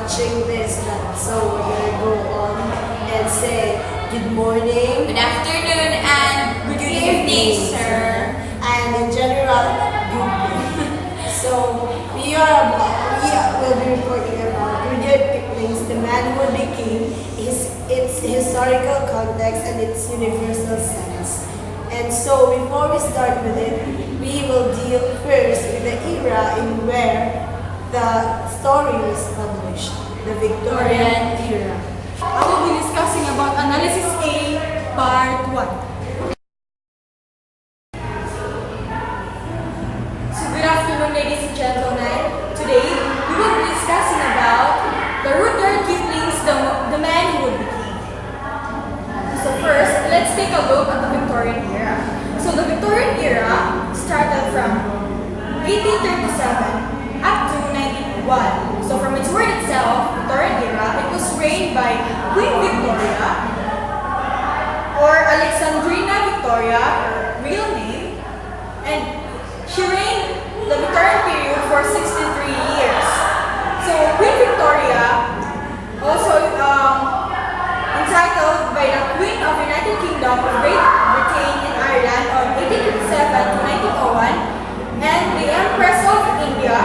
watching this. So we're gonna go on and say good morning, Good afternoon and good evening, sir. and in general, good day. So we will be reporting about Rudyard Kipling's The Man Who Would Be King, its historical context and its universal sense. And so before we start with it, we will deal first with the era in where the story was published, the Victorian era. I will be discussing about Analysis A, Part 1. So good afternoon, ladies and gentlemen. Today, we will be discussing about the Rudyard Kipling's The Man Who Would Be King. So first, let's take a look at the Victorian era. So the Victorian era started from 1837 up to 1901. So from its word itself, Victorian era, it was reigned by Queen Victoria or Alexandrina Victoria, her real name, and she reigned the Victorian period for 63 years. So Queen Victoria, also entitled by the Queen of the United Kingdom of Great Britain and Ireland on 1887 to 1901, and the Empress of India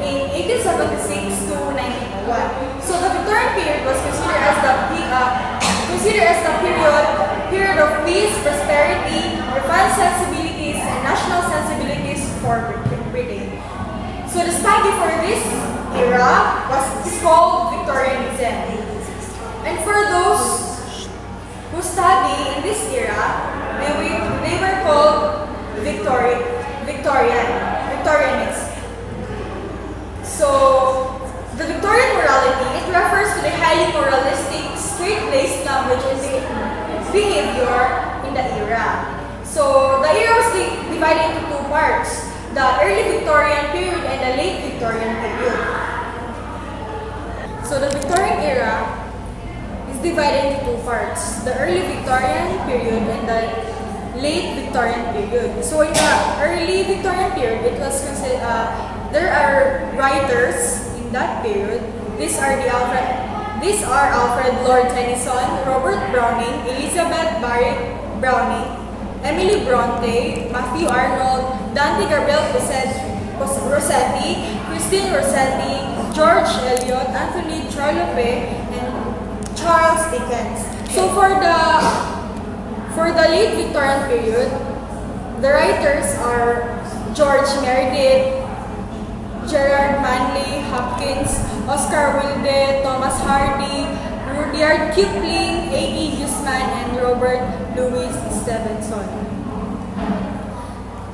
in 1876 to 1901. So the Victorian period was considered as the period of peace, prosperity, refined sensibilities, and national sensibilities for Britain. So the study for this era is called Victorianism. And for those who study in this era, they were called Victorianists. So the Victorian morality, it refers to the highly moralistic, straight-laced language and behavior in the era. So the era was divided into two parts: the early Victorian period and the late Victorian period. So the Victorian era is divided into two parts: the early Victorian period and the late Victorian period. So in the early Victorian period, it was considered there are writers in that period. These are Alfred Lord Tennyson, Robert Browning, Elizabeth Barrett Browning, Emily Bronte, Matthew Arnold, Dante Gabriel Rossetti, Christine Rossetti, George Eliot, Anthony Trollope, and Charles Dickens. So for the late Victorian period, the writers are George Meredith, Gerard Manley Hopkins, Oscar Wilde, Thomas Hardy, Rudyard Kipling, A.E. Guzman, and Robert Louis Stevenson.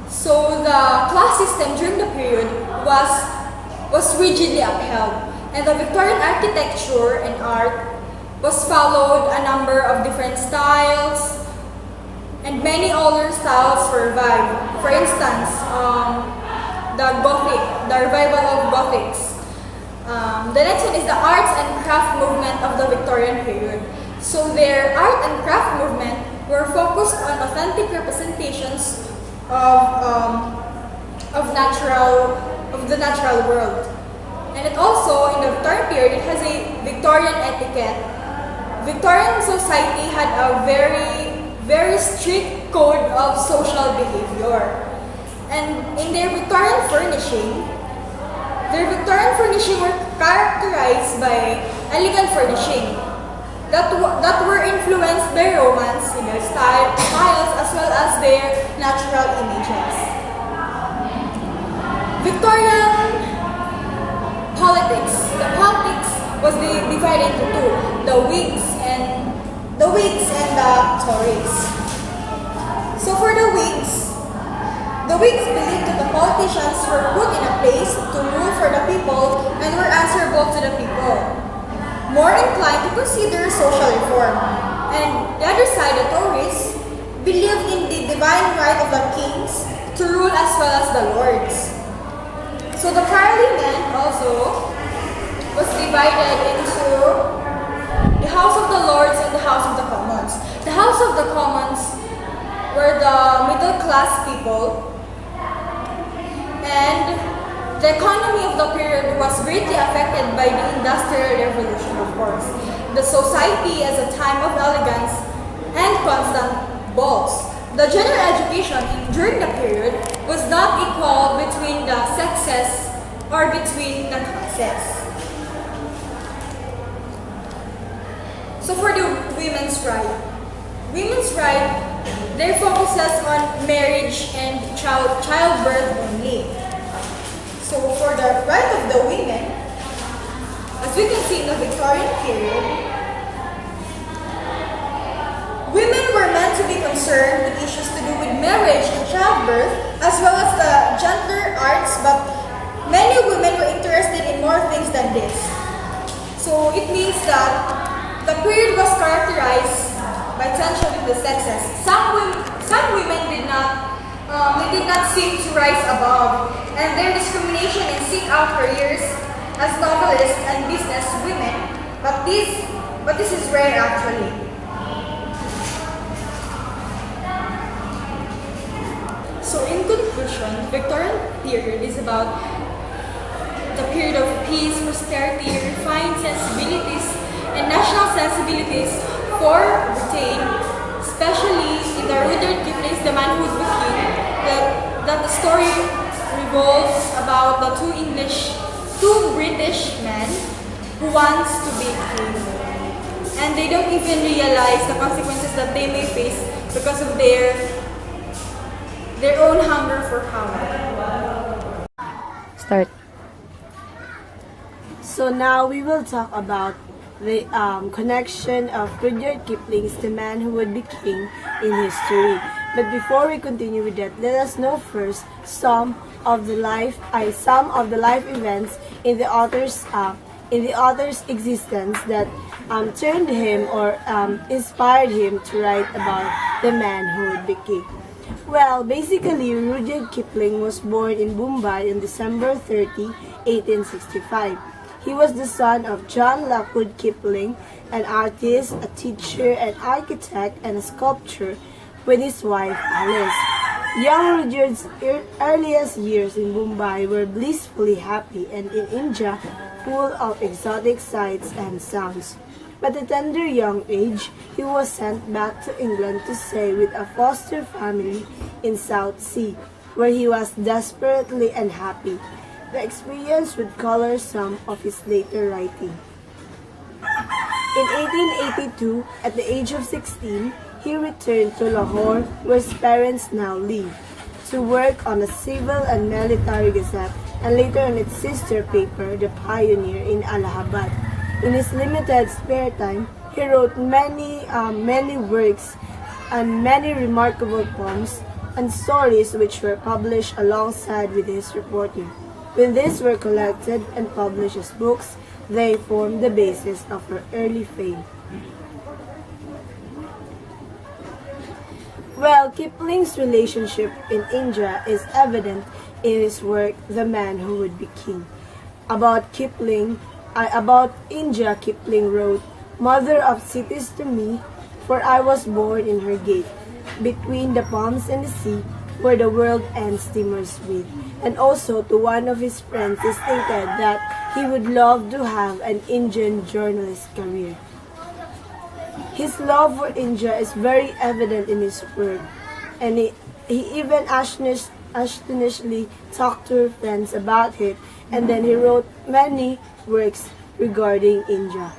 So the class system during the period was rigidly upheld, and the Victorian architecture and art was followed a number of different styles, and many older styles were revived. For instance, the revival of Gothics. The next one is the arts and craft movement of the Victorian period. So their art and craft movement were focused on authentic representations of the natural world. And it also, in the Victorian period, it has a Victorian etiquette. Victorian society had a very strict code of social behavior. And in their Victorian furnishing were characterized by elegant furnishing that were influenced by Romance in their styles as well as their natural images. Victorian politics. The politics was divided into two: the Whigs and the Tories. So for the Whigs believed that the politicians were put in a place to rule for the people and were answerable to the people, more inclined to consider social reform. And the other side, the Tories, believed in the divine right of the kings to rule as well as the lords. So the Parliament also was divided into the House of the Lords and the House of the Commons. The House of the Commons were the middle class people, and The economy of the period was greatly affected by the Industrial Revolution, of course. The society as a time of elegance and constant balls. The general education during the period was not equal between the sexes or between the classes. So for the women's right, their focuses on marriage and childbirth only. So for the right of the women, as we can see in the Victorian period, women were meant to be concerned with issues to do with marriage and childbirth, as well as the gentler arts, but many women were interested in more things than this. So it means that the period was characterized by tension in the sexes. Some women did not seem to rise above, and their discrimination and seek out careers as novelists and business women. But this is rare actually. So in conclusion, Victorian period is about the period of peace, prosperity, refined sensibilities, and national sensibilities for Britain, especially in the Rudyard Kipling's The Man Who Would Be King, that the story revolves about the two British men who wants to be king. And they don't even realize the consequences that they may face because of their own hunger for power. Start. So now we will talk about the connection of Rudyard Kipling's The Man Who Would Be King in history. But before we continue with that, let us know first some of the life events in the author's existence that turned him or inspired him to write about the man who would be king. Well, basically, Rudyard Kipling was born in Mumbai on December 30, 1865. He was the son of John Lockwood Kipling, an artist, a teacher, an architect, and a sculptor, with his wife Alice. Young Rudyard's earliest years in Mumbai were blissfully happy, and in India, full of exotic sights and sounds. But at a tender young age, he was sent back to England to stay with a foster family in South Sea, where he was desperately unhappy. The experience would color some of his later writing. In 1882, at the age of 16, he returned to Lahore, where his parents now live, to work on a civil and military gazette and later on its sister paper, The Pioneer, in Allahabad. In his limited spare time, he wrote many works and many remarkable poems and stories which were published alongside with his reporting. When these were collected and published as books, they formed the basis of her early fame. Well, Kipling's relationship in India is evident in his work, The Man Who Would Be King. About India, Kipling wrote, "Mother of cities to me, for I was born in her gate, between the palms and the sea, where the world ends steamers with." And also to one of his friends, he stated that he would love to have an Indian journalist career. His love for India is very evident in his work, and he even astonishingly talked to her friends about it, and then he wrote many works regarding India.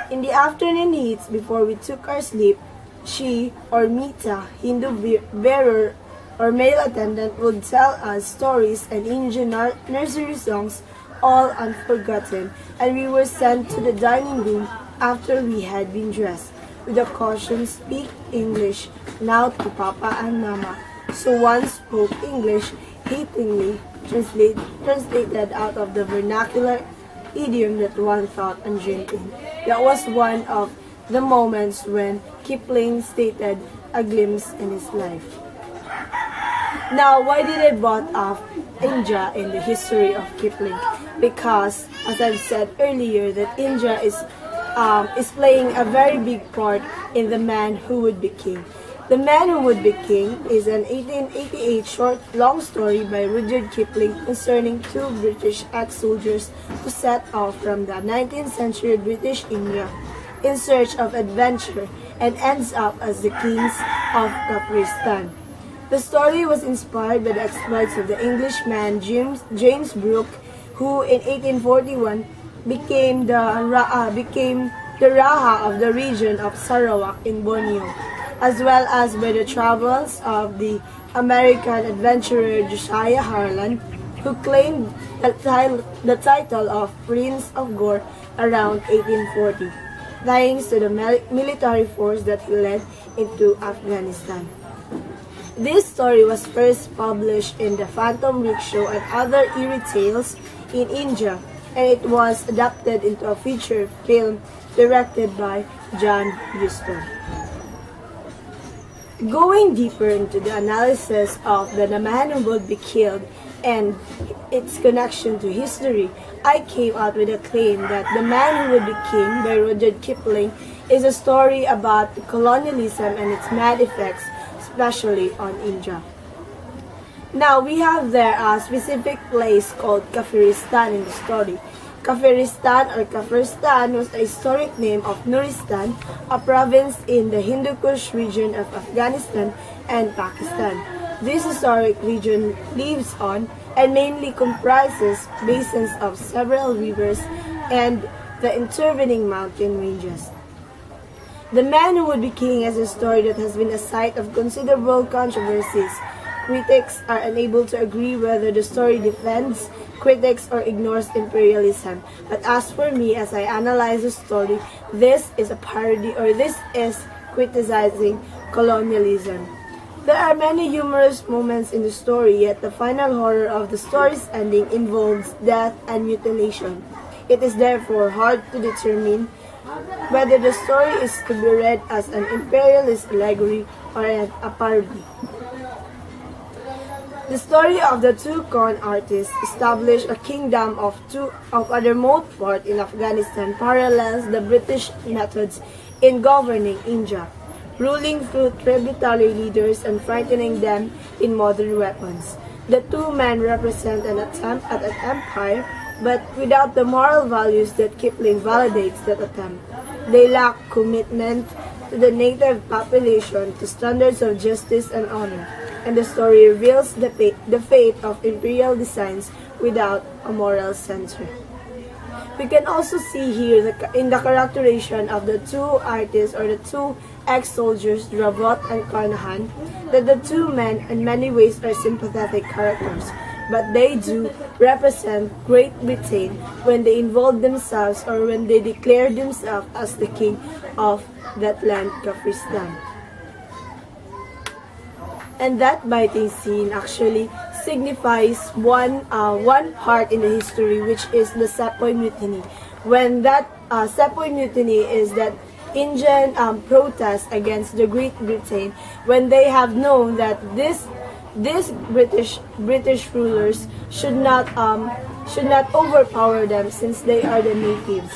In the afternoon heats before we took our sleep, she, or Mita, Hindu bearer or male attendant, would tell us stories and Indian nursery songs, all unforgotten, and we were sent to the dining room after we had been dressed, with the caution, "Speak English now to Papa and Mama." So one spoke English, hatingly translated out of the vernacular idiom that one thought and dreamed in. That was one of the moments when Kipling stated a glimpse in his life. Now, why did I brought up India in the history of Kipling? Because, as I've said earlier, that India is playing a very big part in The Man Who Would Be King. The Man Who Would Be King is an 1888 short long story by Rudyard Kipling concerning two British ex-soldiers who set off from the 19th century British India in search of adventure and ends up as the kings of Afghanistan. The story was inspired by the exploits of the Englishman James Brooke, who in 1841 became the Raja of the region of Sarawak in Borneo, as well as by the travels of the American adventurer Josiah Harlan, who claimed the title of Prince of Gore around 1840, thanks to the military force that he led into Afghanistan. This story was first published in the Phantom Rickshaw and Other Eerie Tales in India, and it was adapted into a feature film directed by John Huston. Going deeper into the analysis of The Man Who Would Be Killed and its connection to history, I came out with a claim that The Man Who Would Be King by Rudyard Kipling is a story about colonialism and its mad effects, especially on India. Now, we have there a specific place called Kafiristan in the story. Kafiristan or Kafiristan was the historic name of Nuristan, a province in the Hindu Kush region of Afghanistan and Pakistan. This historic region lives on and mainly comprises basins of several rivers and the intervening mountain ranges. The Man Who Would Be King is a story that has been a site of considerable controversies. Critics are unable to agree whether the story defends, critics, or ignores imperialism. But as for me, as I analyze the story, this is a parody, or this is criticizing colonialism. There are many humorous moments in the story, yet the final horror of the story's ending involves death and mutilation. It is therefore hard to determine whether the story is to be read as an imperialist allegory or a parody. The story of the two con artists established a kingdom of a remote part in Afghanistan parallels the British methods in governing India, ruling through tributary leaders and frightening them in modern weapons. The two men represent an attempt at an empire, but without the moral values that Kipling validates that attempt. They lack commitment to the native population, to standards of justice and honor, and the story reveals the fate of imperial designs without a moral censor. We can also see here in the characterization of the two artists or the two ex-soldiers, Ravot and Carnahan, that the two men in many ways are sympathetic characters, but they do represent Great Britain when they involve themselves or when they declare themselves as the king of that land, Kafiristan. And that biting scene actually signifies one part in the history, which is the Sepoy Mutiny. When that Sepoy Mutiny is that Indian protest against the Great Britain, when they have known that this British rulers should not overpower them since they are the natives.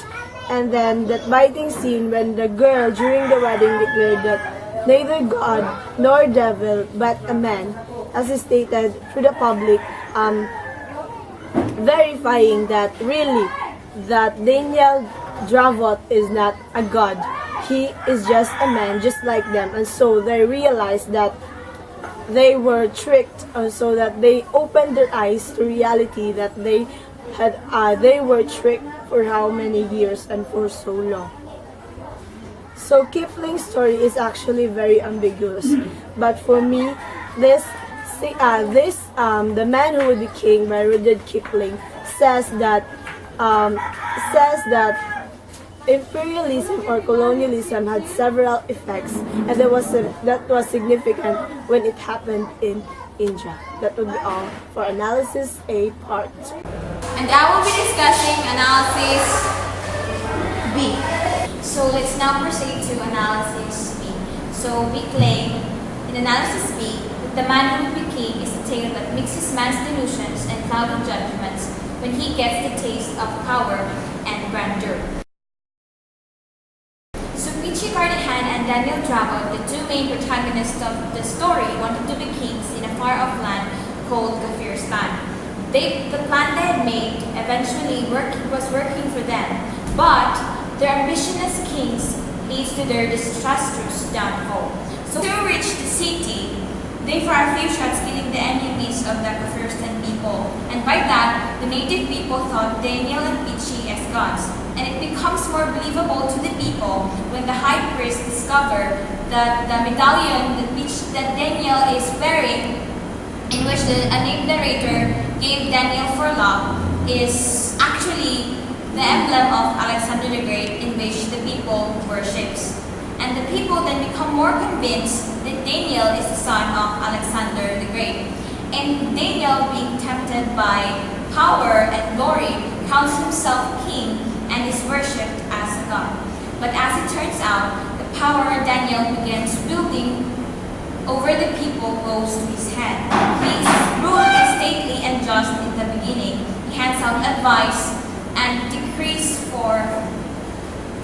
And then that biting scene when the girl during the wedding declared that neither God nor devil but a man, as is stated to the public, verifying that really that Daniel Dravot is not a god. He is just a man just like them, and so they realized that they were tricked, so that they opened their eyes to reality that they were tricked for how many years and for so long. So Kipling's story is actually very ambiguous, but for me, The Man Who Would Be King by Rudyard Kipling says that imperialism or colonialism had several effects, and that was significant when it happened in India. That would be all for analysis A part. And I will be discussing analysis B. So let's now proceed to analysis B. So we claim in analysis B that The Man Who Would Be King is a tale that mixes man's delusions and clouded judgments when he gets the taste of power and grandeur. So Peachy Carnahan and Daniel Dragon, the two main protagonists of the story, wanted to be kings in a far-off land called Kafirstan. The plan they had made eventually was working for them, but their ambition as kings leads to their disastrous downfall. So to reach the city, they fired a few shots killing the enemies of the Kafirstan people, and by that, the native people thought Daniel and Pichi as gods. And it becomes more believable to the people when the high priest discovered that the medallion that Daniel is wearing, in which a named narrator gave Daniel for love, is actually the emblem of Alexander the Great, in which the people worships. And the people then become more convinced that Daniel is the son of Alexander the Great. And Daniel, being tempted by power and glory, counts himself king and is worshipped as a god. But as it turns out, the power Daniel begins wielding over the people goes to his head. His rule is stately and just in the beginning. He hands out advice and decrees for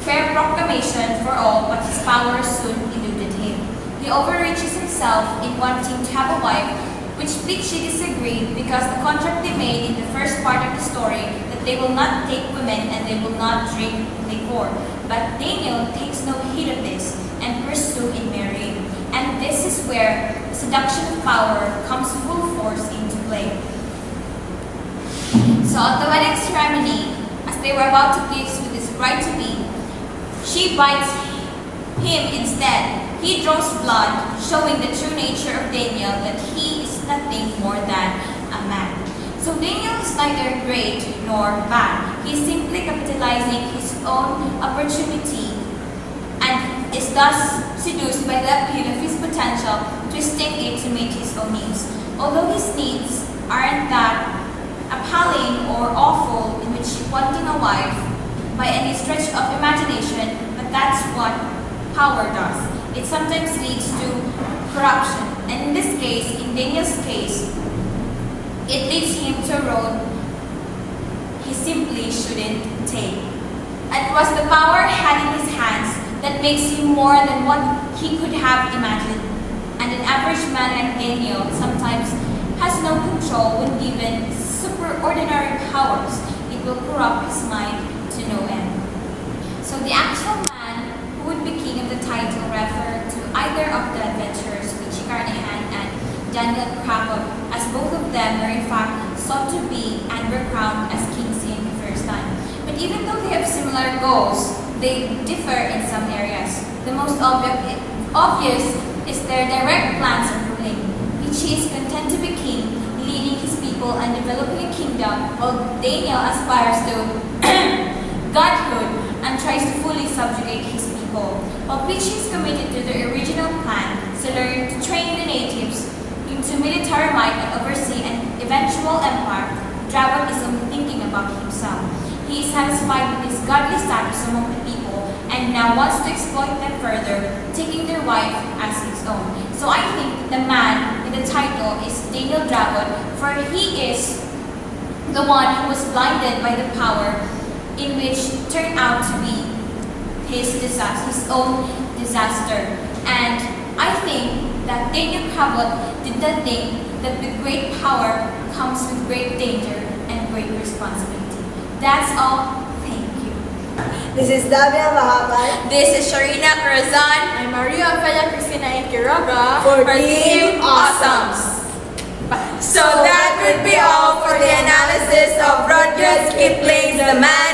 fair proclamation for all, but his power soon eluded him. He overreaches himself in wanting to have a wife, which Pichi disagreed because the contract they made in the first part of the story that they will not take women and they will not drink liquor. But Daniel takes no heed of this and pursues in marrying. And this is where the seduction of power comes full force into play. So at the wedding ceremony, as they were about to kiss with his bride-to-be, she bites him instead. He draws blood, showing the true nature of Daniel, that he is nothing more than a man. So Daniel is neither great nor bad. He is simply capitalizing his own opportunity and is thus seduced by the appeal of his potential, twisting it to meet his own needs. Although his needs aren't that appalling or awful, in which wanting a wife by any stretch of imagination, but that's what power does. It sometimes leads to corruption, and in this case, in Daniel's case, it leads him to a road he simply shouldn't take. It was the power he had in his hands that makes him more than what he could have imagined. And an average man like Daniel sometimes has no control when given superordinary powers. It will corrupt his mind to no end. So the actual man who would be king of the title referred to either of the adventurers, Pichi Carnahan and Daniel Krabov, as both of them were in fact sought to be and were crowned as kings in the first time. But even though they have similar goals, they differ in some areas. The most obvious is their direct plans of ruling. Pichi is content to be king, leading his people and developing a kingdom, while Daniel aspires to godhood and tries to fully subjugate his people. While Pichi is committed to the original plan, to learn to train the natives into military might and oversee an eventual empire, Dragon is only thinking about himself. He is satisfied with his godly status among the people and now wants to exploit them further, taking their wife as his own. So I think the man in the title is Daniel Dragon, for he is the one who was blinded by the power in which turned out to be his own disaster. And I think that Daniel Dragon did not think that with great power comes with great danger and great responsibility. That's all. Thank you. This is Davi M. Pahapay. This is Sharina Corazon. I'm Maria, Ofelia, Cristina, and Quiroga For Team Team Awesomes. So that would be all for the analysis of Rudyard Kipling's The Man